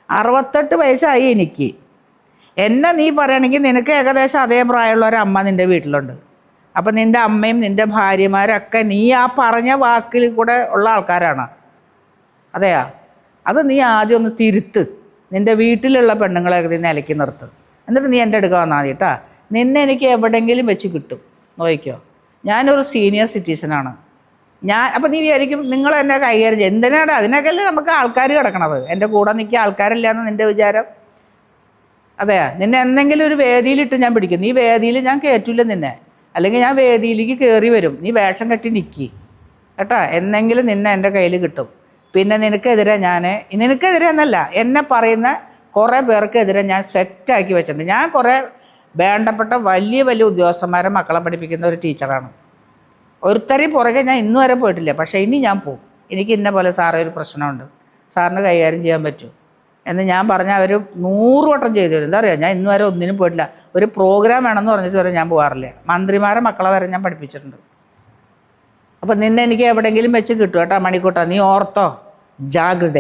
68 വയസ്സായി എനിക്ക്. എന്നെ നീ പറയണമെങ്കിൽ നിനക്ക് ഏകദേശം അതേ പ്രായമുള്ള ഒരമ്മ നിൻ്റെ വീട്ടിലുണ്ട്. അപ്പം നിൻ്റെ അമ്മയും നിൻ്റെ ഭാര്യമാരൊക്കെ നീ ആ പറഞ്ഞ വാക്കിൽ കൂടെ ഉള്ള ആൾക്കാരാണ്. അതെയാ? അത് നീ ആദ്യം ഒന്ന് തിരുത്ത്. നിൻ്റെ വീട്ടിലുള്ള പെണ്ണുങ്ങളെയൊക്കെ നീ നിലയ്ക്ക് നിർത്ത്. എന്നിട്ട് നീ എൻ്റെ അടുക്ക വന്നാൽ മതി കേട്ടാ. നിന്നെ എനിക്ക് എവിടെയെങ്കിലും വെച്ച് കിട്ടും, നോക്കിക്കോ. ഞാനൊരു സീനിയർ സിറ്റിസനാണ്. അപ്പം നീ വിചാരിക്കും നിങ്ങൾ എന്നെ കൈകാര്യം ചെയ്യും. എന്തിനാണ്? അതിനൊക്കെയല്ലേ നമുക്ക് ആൾക്കാർ കിടക്കണത്. എൻ്റെ കൂടെ നിൽക്കുക ആൾക്കാരില്ല എന്ന് നിൻ്റെ വിചാരം. അതെയാ? നിന്നെ എന്തെങ്കിലും ഒരു വേദിയിലിട്ട് ഞാൻ പിടിക്കും. നീ വേദിയിൽ ഞാൻ കയറ്റില്ല നിന്നെ. അല്ലെങ്കിൽ ഞാൻ വേദിയിലേക്ക് കയറി വരും. നീ വേഷം കെട്ടി നിൽക്കി കേട്ടാ. എന്നെങ്കിലും നിന്നെ എൻ്റെ കയ്യിൽ കിട്ടും. പിന്നെ നിനക്കെതിരെ നിനക്കെതിരെ എന്നല്ല, എന്നെ പറയുന്ന കുറേ പേർക്കെതിരെ ഞാൻ സെറ്റാക്കി വെച്ചിട്ടുണ്ട്. ഞാൻ കുറേ വേണ്ടപ്പെട്ട വലിയ വലിയ ഉദ്യോഗസ്ഥന്മാരെ മക്കളെ പഠിപ്പിക്കുന്ന ഒരു ടീച്ചറാണ്. ഒരുത്തരി പുറകെ ഞാൻ ഇന്നു വരെ പോയിട്ടില്ല. പക്ഷേ ഇനി ഞാൻ പോകും. എനിക്ക് ഇന്ന പോലെ സാറേ ഒരു പ്രശ്നമുണ്ട്, സാറിന് കൈകാര്യം ചെയ്യാൻ പറ്റും എന്ന് ഞാൻ പറഞ്ഞാൽ അവർ 100 വട്ടം ചെയ്തു തരും. എന്താ പറയുക, ഞാൻ ഇന്നു വരെ ഒന്നിനും പോയിട്ടില്ല. ഒരു പ്രോഗ്രാം വേണമെന്ന് പറഞ്ഞിട്ട് വരെ ഞാൻ പോകാറില്ല. മന്ത്രിമാരെ മക്കളെ വരെ ഞാൻ പഠിപ്പിച്ചിട്ടുണ്ട്. അപ്പം നിന്നെ എനിക്ക് എവിടെയെങ്കിലും വെച്ച് കിട്ടും കേട്ടോ മണിക്കൂട്ടാ. നീ ഓർത്തോ, ജാഗ്രത.